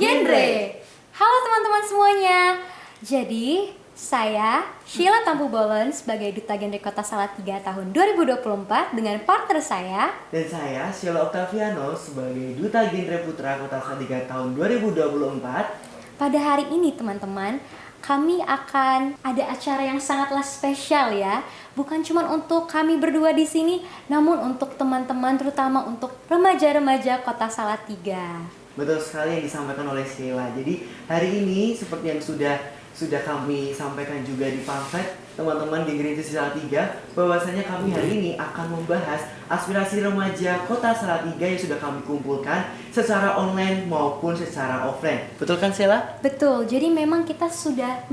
Genre. Halo teman-teman semuanya. Jadi, saya Sheila Tampu Bolen sebagai Duta Genre Kota Salatiga tahun 2024 dengan partner saya. Dan saya Sheila Octaviano sebagai Duta Genre Putra Kota Salatiga tahun 2024. Pada hari ini teman-teman, kami akan ada acara yang sangatlah spesial ya. Bukan cuma untuk kami berdua di sini, namun untuk teman-teman, terutama untuk remaja-remaja Kota Salatiga. Betul sekali yang disampaikan oleh Sheila. Jadi hari ini seperti yang sudah kami sampaikan juga di pamflet teman-teman di Genre Salatiga, bahwasanya kami hari ini akan membahas aspirasi remaja Kota Salatiga yang sudah kami kumpulkan secara online maupun secara offline. Betul kan Sheila? Betul. Jadi memang kita sudah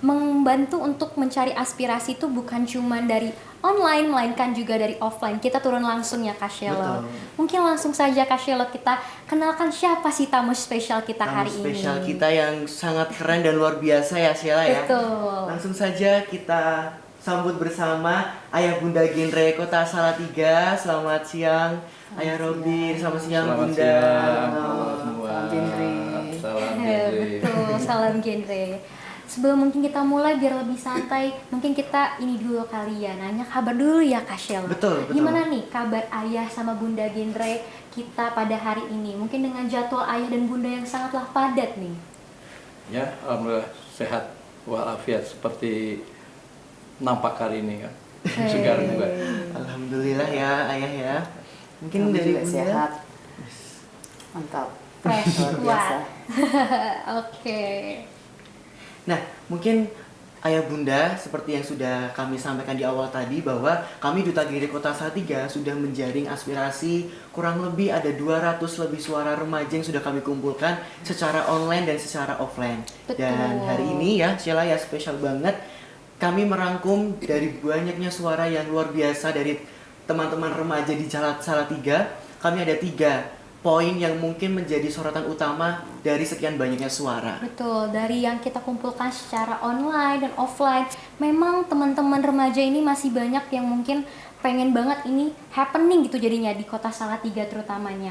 membantu untuk mencari aspirasi itu bukan cuma dari online, melainkan juga dari offline. Kita turun langsung ya Kak Sheila. Betul. Mungkin langsung saja Kak Sheila kita kenalkan siapa sih tamu spesial kita hari ini. Tamu spesial kita yang sangat keren dan luar biasa ya Sheila ya. Betul. Langsung saja kita sambut bersama Ayah Bunda Genre Kota Salatiga. Selamat siang Ayah Robin, selamat siang Bunda. Siang, semua. Salam genre. Salam genre. Betul, salam genre. Sebelum mungkin kita mulai biar lebih santai, mungkin kita ini dulu kali ya, nanya kabar dulu ya Kak Sheila. Betul. Gimana nih kabar Ayah sama Bunda Genre kita pada hari ini? Mungkin dengan jadwal Ayah dan Bunda yang sangatlah padat nih. Ya, alhamdulillah sehat walafiat seperti nampak hari ini kan. Segar juga. Alhamdulillah ya Ayah ya. Mungkin dari juga Bunda sehat. Mantap. Fresh, Luar kuat. biasa. Oke. Nah, mungkin Ayah Bunda, seperti yang sudah kami sampaikan di awal tadi, bahwa kami Duta Genre Kota Salatiga sudah menjaring aspirasi kurang lebih ada 200 lebih suara remaja yang sudah kami kumpulkan secara online dan secara offline. Betul. Dan hari ini ya, Sheila ya, spesial banget. Kami merangkum dari banyaknya suara yang luar biasa dari teman-teman remaja di Salatiga. Kami ada 3 poin yang mungkin menjadi sorotan utama dari sekian banyaknya suara. Betul, dari yang kita kumpulkan secara online dan offline, memang teman-teman remaja ini masih banyak yang mungkin pengen banget ini happening gitu jadinya di Kota Salatiga terutamanya.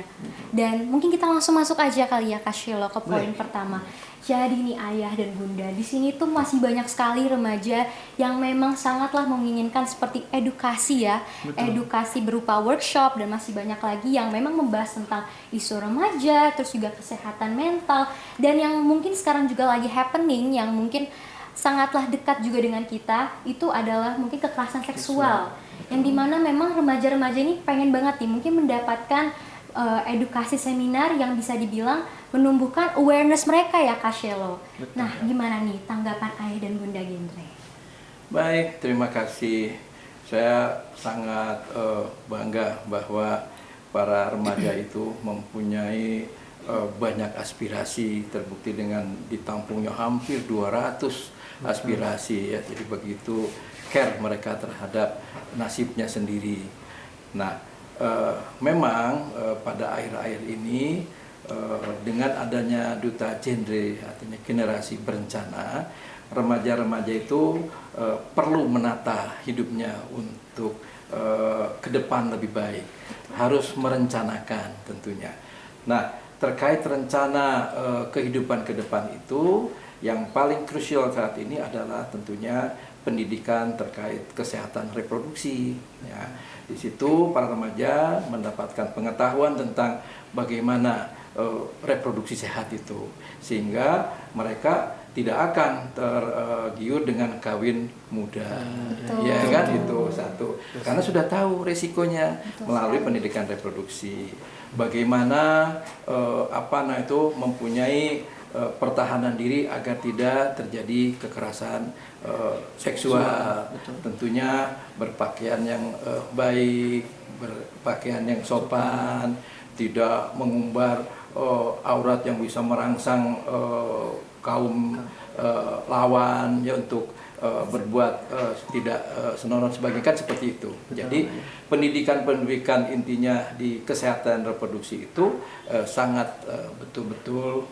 Dan mungkin kita langsung masuk aja kali ya Kak Sheila ke poin Boleh. pertama. Jadi nih Ayah dan Bunda, di sini tuh masih banyak sekali remaja yang memang sangatlah menginginkan seperti edukasi ya. Betul. Edukasi berupa workshop dan masih banyak lagi yang memang membahas tentang isu remaja, terus juga kesehatan mental, dan yang mungkin sekarang juga lagi happening yang mungkin sangatlah dekat juga dengan kita itu adalah mungkin kekerasan seksual. Yang dimana memang remaja-remaja ini pengen banget nih mungkin mendapatkan edukasi seminar yang bisa dibilang menumbuhkan awareness mereka ya Kak Sheila. Betul. Nah gimana nih tanggapan Ayah dan Bunda Genre? Baik, terima kasih. Saya sangat bangga bahwa para remaja itu mempunyai banyak aspirasi, terbukti dengan ditampungnya hampir 200 aspirasi ya. Jadi begitu care mereka terhadap nasibnya sendiri. Nah, memang pada akhir-akhir ini dengan adanya Duta Genre, artinya generasi berencana, remaja-remaja itu perlu menata hidupnya untuk ke depan lebih baik. Harus merencanakan tentunya. Nah, terkait rencana kehidupan ke depan itu, yang paling krusial saat ini adalah tentunya pendidikan terkait kesehatan reproduksi. Ya. Di situ para remaja mendapatkan pengetahuan tentang bagaimana reproduksi sehat itu, sehingga mereka tidak akan tergiur dengan kawin muda. Betul. Ya kan, itu satu. Karena sudah tahu resikonya melalui pendidikan reproduksi. Bagaimana mempunyai pertahanan diri agar tidak terjadi kekerasan seksual. Tentunya berpakaian yang baik, berpakaian yang sopan, tidak mengumbar aurat yang bisa merangsang kaum lawan ya untuk berbuat tidak senonoh sebagainya, kan seperti itu. Jadi pendidikan intinya di kesehatan reproduksi itu sangat betul-betul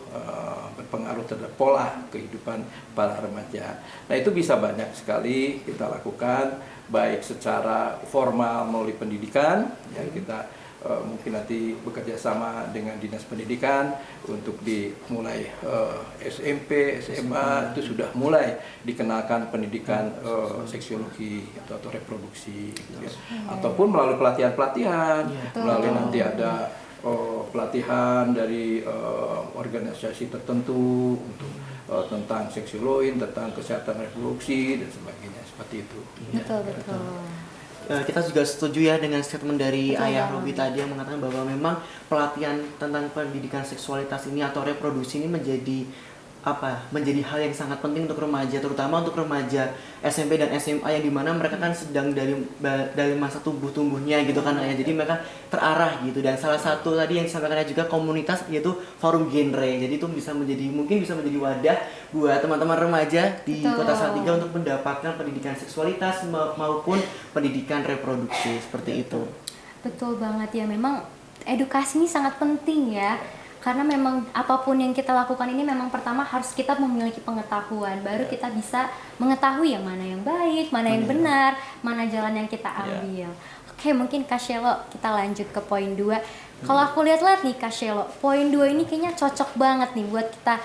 berpengaruh terhadap pola kehidupan para remaja. Nah, itu bisa banyak sekali kita lakukan, baik secara formal melalui pendidikan yang kita mungkin nanti bekerja sama dengan dinas pendidikan untuk dimulai SMP, SMA itu sudah mulai dikenalkan pendidikan seksiologi atau reproduksi gitu ya. Ataupun melalui pelatihan-pelatihan, melalui nanti ada pelatihan dari organisasi tertentu untuk tentang seksiologi, tentang kesehatan reproduksi dan sebagainya seperti itu. Betul, betul. Kita juga setuju ya dengan statement dari Betul Ayah banget. Robi tadi yang mengatakan bahwa memang pelatihan tentang pendidikan seksualitas ini atau reproduksi ini menjadi hal yang sangat penting untuk remaja, terutama untuk remaja SMP dan SMA yang dimana mereka kan sedang dari masa tumbuhnya gitu kan ya, jadi mereka terarah gitu. Dan salah satu tadi yang disampaikan juga komunitas yaitu forum genre, jadi itu mungkin bisa menjadi wadah buat teman-teman remaja di Betul. Kota Salatiga untuk mendapatkan pendidikan seksualitas maupun pendidikan reproduksi seperti itu. Betul banget ya, memang edukasi ini sangat penting ya. Karena memang apapun yang kita lakukan ini memang pertama harus kita memiliki pengetahuan, baru kita bisa mengetahui yang mana yang baik, mana yang benar, mana jalan yang kita ambil. Oke, mungkin Kak Shelo kita lanjut ke poin 2. Kalau aku lihat-lihat nih Kak Shelo, poin 2 ini kayaknya cocok banget nih buat kita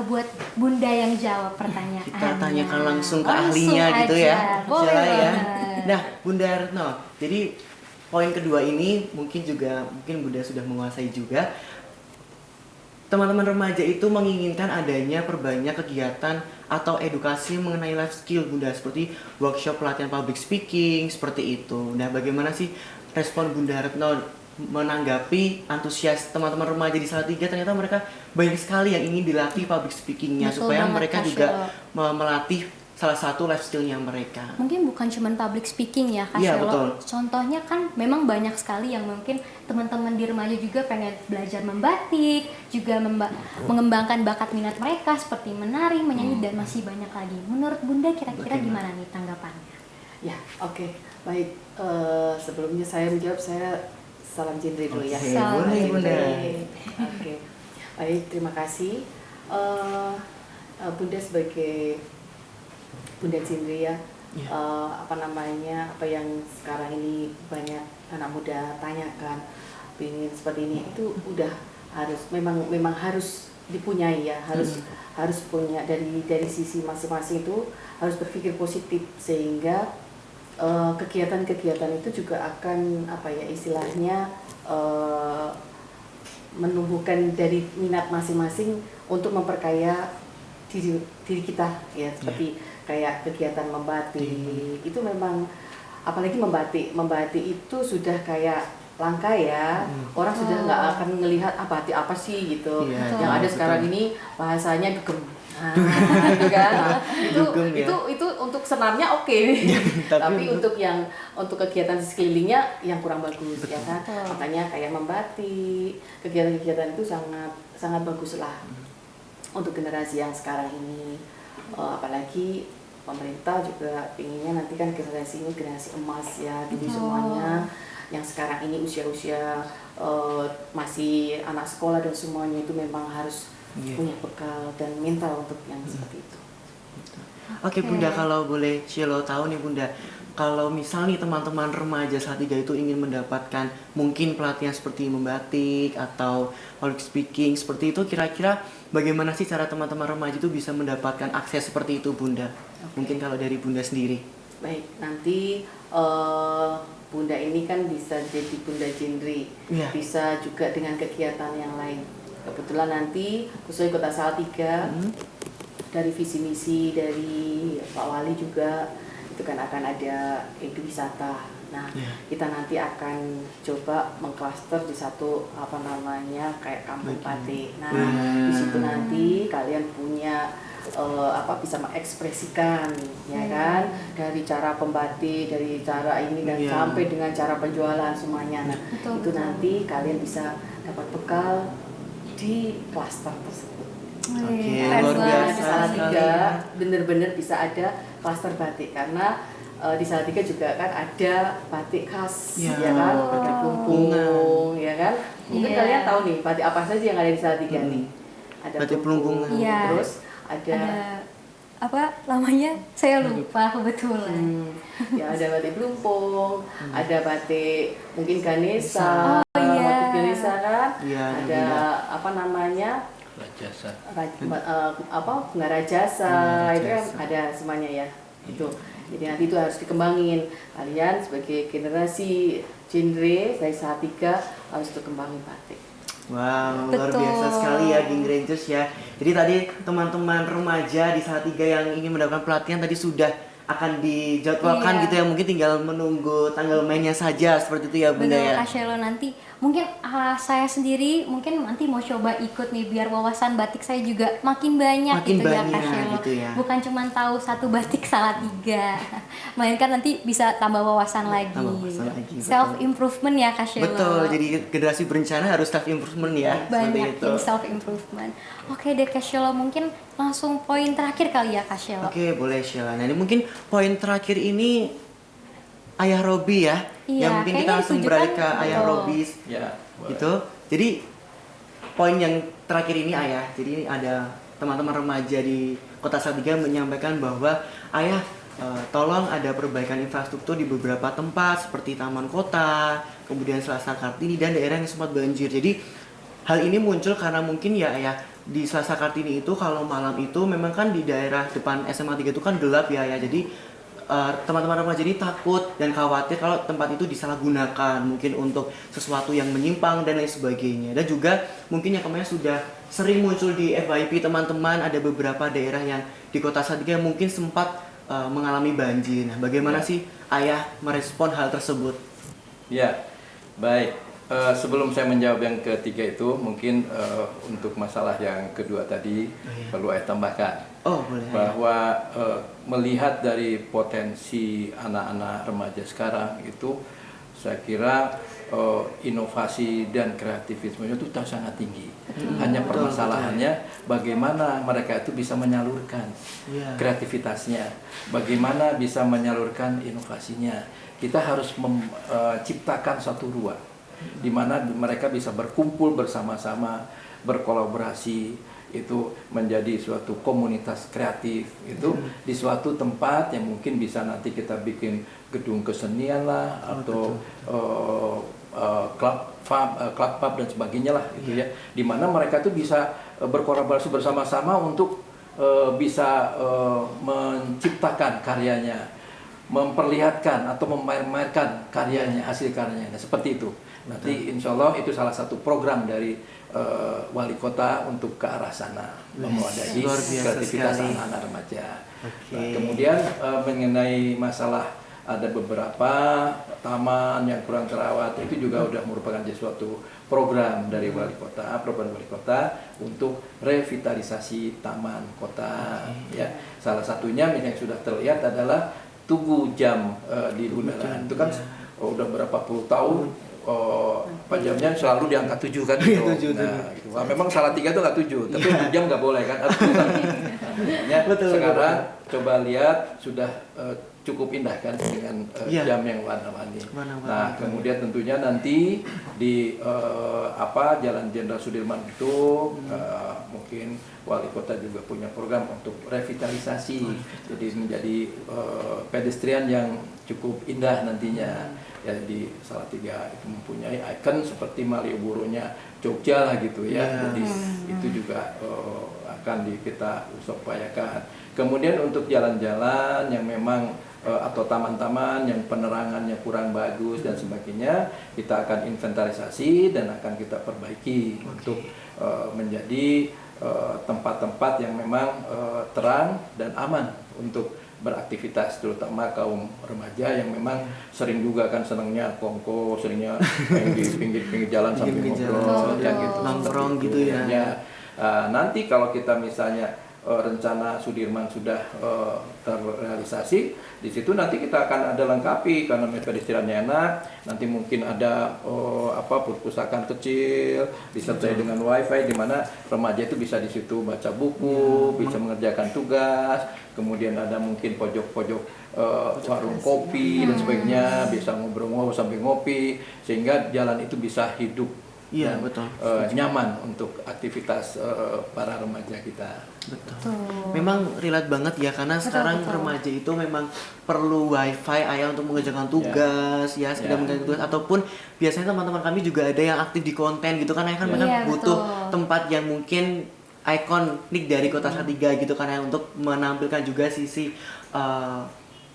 buat Bunda yang jawab pertanyaannya. Kita tanyakan langsung ke ahlinya gitu ya. Boleh Jala ya. banget. Nah, Bunda Retno, jadi poin kedua ini mungkin Bunda sudah menguasai juga. Teman-teman remaja itu menginginkan adanya perbanyak kegiatan atau edukasi mengenai life skill Bunda, seperti workshop pelatihan public speaking seperti itu. Nah, bagaimana sih respon Bunda Retno menanggapi antusias teman-teman remaja di Salatiga? Ternyata mereka banyak sekali yang ingin dilatih public speakingnya, Betul supaya banget, mereka Kak juga Shelo. melatih salah satu life skillnya mereka. Mungkin bukan cuma public speaking ya Kak Iya, Shelo. betul. Contohnya kan memang banyak sekali yang mungkin teman-teman di remaja juga pengen belajar membatik, juga mengembangkan bakat minat mereka seperti menari, menyanyi, dan masih banyak lagi. Menurut Bunda kira-kira gimana nih tanggapannya? Ya, oke. Baik, sebelumnya saya menjawab, saya salam genre dulu ya. Oke, Salam boleh genre. Bunda. Oke. Baik, terima kasih. Bunda sebagai Bunda genre ya, apa yang sekarang ini banyak anak muda tanyakan, ingin seperti ini, itu udah memang harus dipunyai ya, harus punya dari sisi masing-masing, itu harus berpikir positif, sehingga kegiatan-kegiatan itu juga akan istilahnya menumbuhkan dari minat masing-masing untuk memperkaya diri kita ya, seperti kayak kegiatan membatik. Itu memang, apalagi membatik itu sudah kayak langka ya, orang sudah nggak akan ngelihat batik apa sih gitu. Iya, Yang ada betul. sekarang ini bahasanya dugem. Gitu kan. Dugem, ya. itu untuk senamnya oke. Tapi untuk kegiatan di sekelilingnya yang kurang bagus ya kan. Makanya kayak membatik, kegiatan-kegiatan itu sangat sangat bagus lah untuk generasi yang sekarang ini. Apalagi pemerintah juga inginnya nanti kan generasi ini generasi emas ya, jadi semuanya yang sekarang ini usia-usia masih anak sekolah dan semuanya itu memang harus punya bekal dan mental untuk yang seperti itu. Oke Bunda, kalau boleh Shelo tahu nih Bunda, kalau misal nih teman-teman remaja Salatiga itu ingin mendapatkan mungkin pelatihan seperti membatik atau public speaking seperti itu, kira-kira bagaimana sih cara teman-teman remaja itu bisa mendapatkan akses seperti itu Bunda? Mungkin kalau dari Bunda sendiri. Baik, nanti Bunda ini kan bisa jadi Bunda genre, bisa juga dengan kegiatan yang lain. Kebetulan nanti khususnya Kota Salatiga dari visi misi dari Pak Wali juga itu kan akan ada ekowisata. Nah, kita nanti akan coba mengklaster di satu kayak kampung batik. Nah, di situ nanti kalian punya bisa mengekspresikan ya kan, dari cara pembatik, dari cara ini dan sampai dengan cara penjualan semuanya. Nah, itu nanti kalian bisa dapat bekal di klaster tersebut. Oke, keren luar banget. biasa Di Salatiga sekali. bener-bener bisa ada klaster batik, karena di Salatiga juga kan ada batik khas, Ya, ya kan, batik batik Plumpung, ya kan. Mungkin Iya. kalian tahu nih batik apa saja yang ada di Salatiga nih. Ada Batik Plumpungan. Iya. terus ada apa namanya, saya lupa kebetulan. Ya ada batik Blumpong, ada batik mungkin Ganesha, Oh, iya. batik Ganesha kan, Iya, ada apa namanya Rajasa. bunga rajasa, itu kan ada semuanya ya itu. Jadi nanti itu harus dikembangin. Kalian sebagai generasi genre dari Salatiga harus tuh kembangin batik. Wow, luar Betul. biasa sekali ya Geng Rangers ya. Jadi tadi teman-teman remaja di Salatiga yang ingin mendapatkan pelatihan tadi sudah akan dijadwalkan Iya. gitu ya. Mungkin tinggal menunggu tanggal mainnya saja seperti itu ya Bunda Betul, ya. Kak Shelo, nanti mungkin saya sendiri mungkin nanti mau coba ikut nih biar wawasan batik saya juga makin banyak Makin gitu ya banyak Kak Shelo. gitu ya. Bukan cuma tahu satu batik Salatiga, melainkan nanti bisa tambah wawasan lagi. Tambah wawasan lagi, betul. Self improvement ya Kak Shelo. Betul, jadi generasi berencana harus self improvement ya. banyak seperti itu. yang self improvement. Oke deh Kak Shelo, mungkin langsung poin terakhir kali ya Kak Shelo. Oke, boleh Sheila. Nah, ini mungkin poin terakhir ini Ayah Robi ya. Iya, Yang mungkin kita kayaknya langsung ditujukan, beralih ke Ayah betul. Robi Ya, boleh. gitu. Jadi poin yang terakhir ini Ayah. Jadi ini ada teman-teman remaja di Kota Salatiga menyampaikan bahwa Ayah tolong ada perbaikan infrastruktur di beberapa tempat seperti Taman Kota, kemudian Selasa Kartini dan daerah yang sempat banjir. Jadi hal ini muncul karena mungkin ya Ayah di Selasa Kartini itu kalau malam itu memang kan di daerah depan SMA 3 itu kan gelap ya Ayah. Jadi teman-teman remaja ini takut dan khawatir kalau tempat itu disalahgunakan mungkin untuk sesuatu yang menyimpang dan lain sebagainya. Dan juga mungkin yang kemarin sudah sering muncul di FYP teman-teman, ada beberapa daerah yang di Kota Salatiga yang mungkin sempat mengalami banjir. Nah, bagaimana sih Ayah merespon hal tersebut? Ya, baik. Sebelum saya menjawab yang ketiga itu, mungkin untuk masalah yang kedua tadi perlu saya tambahkan. Oh, boleh. Bahwa melihat dari potensi anak-anak remaja sekarang itu, saya kira inovasi dan kreativitasnya itu sangat tinggi. Hanya Betul, permasalahannya bagaimana mereka itu bisa menyalurkan Iya. kreativitasnya, bagaimana bisa menyalurkan inovasinya. Kita harus menciptakan satu ruang di mana mereka bisa berkumpul bersama-sama, berkolaborasi, itu menjadi suatu komunitas kreatif itu di suatu tempat yang mungkin bisa nanti kita bikin gedung kesenian lah atau club pub dan sebagainya lah gitu ya, di mana mereka tuh bisa berkolaborasi bersama-sama untuk bisa menciptakan karyanya, memperlihatkan atau memamerkan karyanya, hasil karyanya. Nah, seperti itu. Nanti insya Allah itu salah satu program dari wali kota untuk ke arah sana, mewadahi luar biasa kreativitas sekali. anak-anak remaja. Oke. Nah, kemudian mengenai masalah ada beberapa taman yang kurang terawat, itu juga sudah merupakan suatu program dari wali kota, program wali kota untuk revitalisasi taman kota. Ya, salah satunya yang sudah terlihat adalah Tugu Jam di Bundaran. Itu kan udah berapa puluh tahun. Pak jamnya selalu di angka 7 kan gitu. Nah, gitu. Nah, memang Salatiga itu nggak 7, tapi 7 jam nggak boleh kan. Makanya sekarang coba lihat sudah cukup indah kan dengan jam yang warna-warni. Nah, kemudian tentunya nanti di Jalan Jenderal Sudirman itu mungkin wali kota juga punya program untuk revitalisasi, jadi menjadi pedestrian yang cukup indah nantinya. Ya, di Salatiga itu mempunyai ikon seperti Malioboro-nya Jogja lah gitu ya. Jadi itu juga akan kita upayakan. Kemudian untuk jalan-jalan yang memang atau taman-taman yang penerangannya kurang bagus dan sebagainya, kita akan inventarisasi dan akan kita perbaiki untuk menjadi tempat-tempat yang memang terang dan aman untuk beraktivitas, terutama kaum remaja yang memang sering juga kan senangnya kongko, seringnya main di pinggir-pinggir jalan sambil ngobrol ya gitu, nongkrong gitu ya. Nanti kalau kita misalnya rencana Sudirman sudah terrealisasi, di situ nanti kita akan ada lengkapi karena pedestriannya enak. Nanti mungkin ada perpustakaan kecil disertai dengan wifi di mana remaja itu bisa di situ baca buku, bisa mengerjakan tugas. Kemudian ada mungkin pojok-pojok warung kopi dan sebagainya, bisa ngobrol-ngobrol sambil ngopi, sehingga jalan itu bisa hidup Iya, dan betul. nyaman untuk aktivitas para remaja kita. Betul. Memang relate banget ya karena sekarang remaja itu memang perlu wifi ayah untuk mengerjakan tugas sedang mengerjakan tugas ataupun biasanya teman-teman kami juga ada yang aktif di konten gitu kan ayah kan mereka butuh tempat yang mungkin ikonik dari Kota Salatiga gitu kan ya untuk menampilkan juga sisi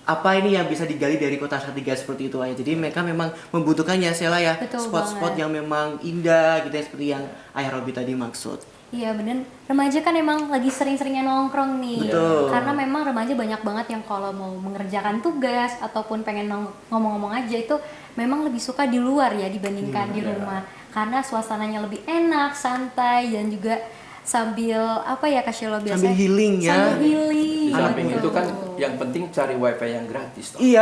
apa ini yang bisa digali dari Kota Salatiga seperti itu ayah. Jadi mereka memang membutuhkan ya Sela ya spot-spot yang memang indah gitu ya seperti yang ayah Robi tadi maksud. Iya bener, remaja kan emang lagi sering-seringnya nongkrong nih. Betul. Karena memang remaja banyak banget yang kalau mau mengerjakan tugas ataupun pengen ngomong-ngomong aja itu memang lebih suka di luar ya dibandingkan di rumah. Karena suasananya lebih enak, santai dan juga sambil apa ya Kak Sheila biasanya? Sambil healing ya. Sambil healing. Di samping itu kan yang penting cari wifi yang gratis. Toh. Iya.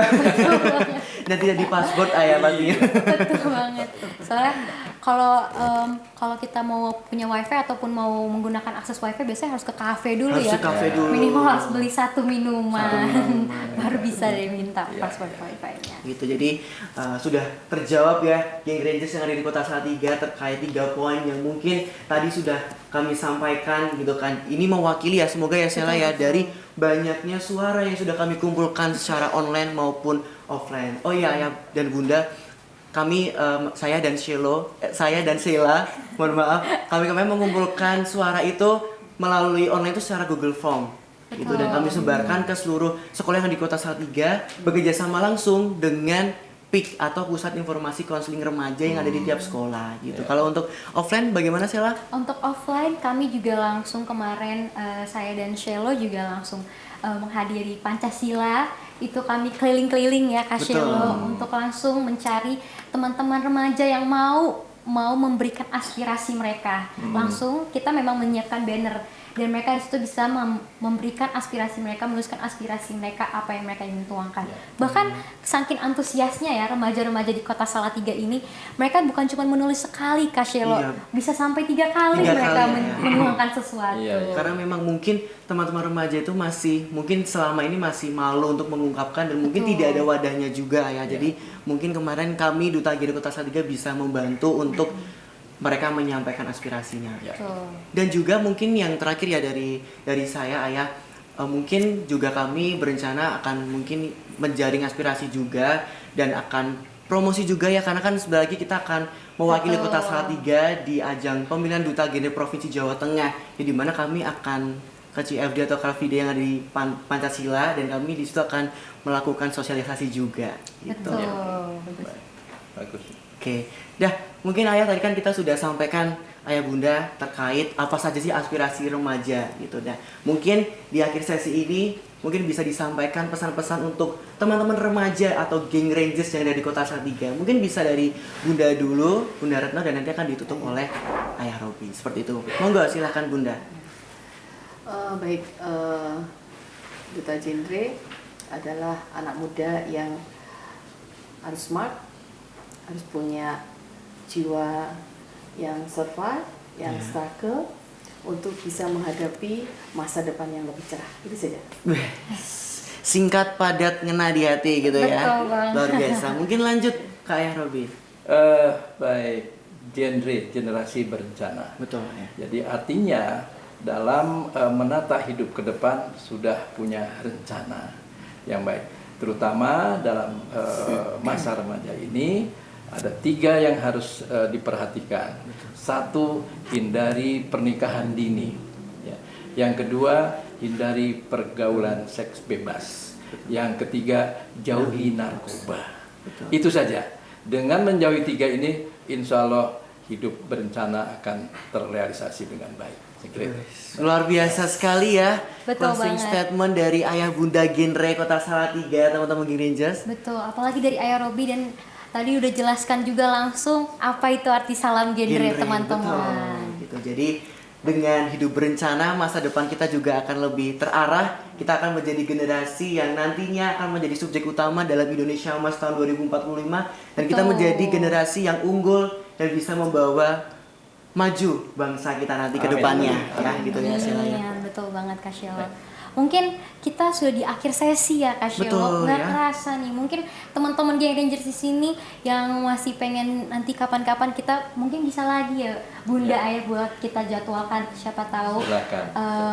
Dan tidak di password ayah pastinya. Betul banget. Soalnya kalau kita mau punya wifi ataupun mau menggunakan akses wifi biasanya harus ke kafe dulu Harus ya. ke kafe dulu. Minimal harus beli satu minuman. Baru bisa deh minta password wifi-nya. Gitu. Jadi sudah terjawab ya Geng Rangers yang ada di Kota Salatiga terkait 3 poin yang mungkin tadi sudah kami sampaikan gitu kan. Ini mewakili ya semoga ya Sela ya dari banyaknya suara yang sudah kami kumpulkan secara online maupun offline. Oh iya ayah dan bunda, kami saya dan Sheila, mohon maaf, kami mengumpulkan suara itu melalui online itu secara Google Form. Gitu dan kami sebarkan ke seluruh sekolah yang ada di Kota Salatiga bekerja sama langsung dengan PIK atau Pusat Informasi Konseling Remaja yang ada di tiap sekolah gitu. Kalau untuk offline bagaimana Sheila? Untuk offline kami juga langsung kemarin saya dan Shelo juga langsung menghadiri Pancasila. Itu kami keliling-keliling ya Kak Shelo untuk langsung mencari teman-teman remaja yang mau memberikan aspirasi mereka. Langsung kita memang menyiapkan banner dan mereka di situ bisa memberikan aspirasi mereka, menuliskan aspirasi mereka apa yang mereka ingin tuangkan. Bahkan saking antusiasnya ya remaja-remaja di Kota Salatiga ini, mereka bukan cuma menulis sekali Kak Shelo, bisa sampai 3 kali mereka menuangkan sesuatu. Karena memang mungkin teman-teman remaja itu masih mungkin selama ini masih malu untuk mengungkapkan dan mungkin tidak ada wadahnya juga ya. Jadi mungkin kemarin kami Duta Giri Kota Salatiga bisa membantu untuk mereka menyampaikan aspirasinya. Dan juga mungkin yang terakhir ya dari saya ayah, mungkin juga kami berencana akan mungkin menjaring aspirasi juga dan akan promosi juga ya karena kan sebentar lagi kita akan mewakili Kota Salatiga di ajang pemilihan Duta Genre Provinsi Jawa Tengah. Di mana kami akan ke CFD atau Car Free Day yang ada di Pancasila dan kami di situ akan melakukan sosialisasi juga. Gitu. Bagus. Oke, dah mungkin ayah tadi kan kita sudah sampaikan ayah bunda terkait apa saja sih aspirasi remaja gitu. Dah mungkin di akhir sesi ini mungkin bisa disampaikan pesan-pesan untuk teman-teman remaja atau geng Rangers yang ada di Kota Salatiga. Mungkin bisa dari bunda dulu, Bunda Retno dan nanti akan ditutup oleh ayah Robi. Seperti itu. Monggo silakan bunda. Baik, Duta Genre adalah anak muda yang harus smart, harus punya jiwa yang survive, yang struggle untuk bisa menghadapi masa depan yang lebih cerah. Itu saja. Singkat, padat, ngena di hati gitu ya. Betul banget. Luar biasa. Mungkin lanjut ke ayah Robi. Baik, generasi berencana. Betul ya. Jadi artinya dalam menata hidup ke depan sudah punya rencana yang baik. Terutama dalam masa remaja ini ada 3 yang harus diperhatikan. 1, hindari pernikahan dini. Ya. Yang kedua, hindari pergaulan seks bebas. Yang ketiga, jauhi narkoba. Itu saja. Dengan menjauhi 3 ini, insya Allah hidup berencana akan terrealisasi dengan baik. Luar biasa sekali ya. Betul closing banget. statement dari ayah bunda genre Kota Salatiga, teman-teman Geng Rangers. Betul, apalagi dari ayah Robi dan tadi udah jelaskan juga langsung apa itu arti salam genre teman-teman. Gitu. Jadi dengan hidup berencana masa depan kita juga akan lebih terarah. Kita akan menjadi generasi yang nantinya akan menjadi subjek utama dalam Indonesia Emas tahun 2045 dan kita menjadi generasi yang unggul dan bisa membawa maju bangsa kita nanti ke depannya ya gitu ya Sheila ya. Betul banget Kak Sheila. mungkin kita sudah di akhir sesi ya Kak Sheila. Betul, Nggak ya. kerasa nih, mungkin teman-teman Gang Rangers di sini yang masih pengen nanti kapan-kapan kita mungkin bisa lagi ya Bunda Ayah buat kita jadwalkan, siapa tahu Silakan.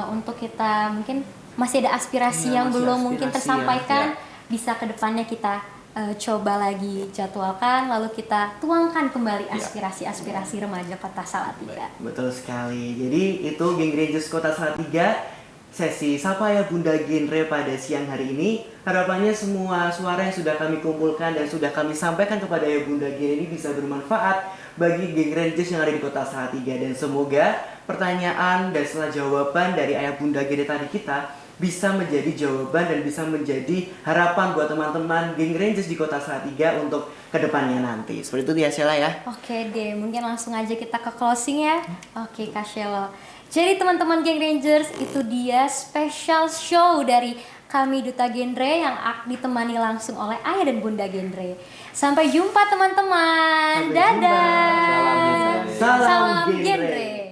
untuk kita mungkin masih ada aspirasi Ya, yang masih belum mungkin aspirasi tersampaikan, ya. bisa ke depannya kita coba lagi jadwalkan, lalu kita tuangkan kembali Ya. aspirasi-aspirasi remaja Kota Salatiga. Betul sekali. Jadi itu Gang Rangers Kota Salatiga sesi Sapa Ya Bunda Genre pada siang hari ini. Harapannya semua suara yang sudah kami kumpulkan dan sudah kami sampaikan kepada Ya Bunda Genre ini bisa bermanfaat bagi Gang Rangers yang ada di Kota Salatiga, dan semoga pertanyaan dan setelah jawaban dari Ayah Bunda Genre tadi kita bisa menjadi jawaban dan bisa menjadi harapan buat teman-teman Gang Rangers di Kota Salatiga untuk kedepannya nanti. Seperti itu ya Sheila ya. Oke deh, mungkin langsung aja kita ke closing ya. Oke Kak Sheila. Jadi teman-teman Gang Rangers, itu dia special show dari kami Duta Genre yang ditemani langsung oleh Ayah dan Bunda Genre. Sampai jumpa teman-teman. Sampai Dadah. jumpa. Salam Genre. Salam Salam Genre. Genre.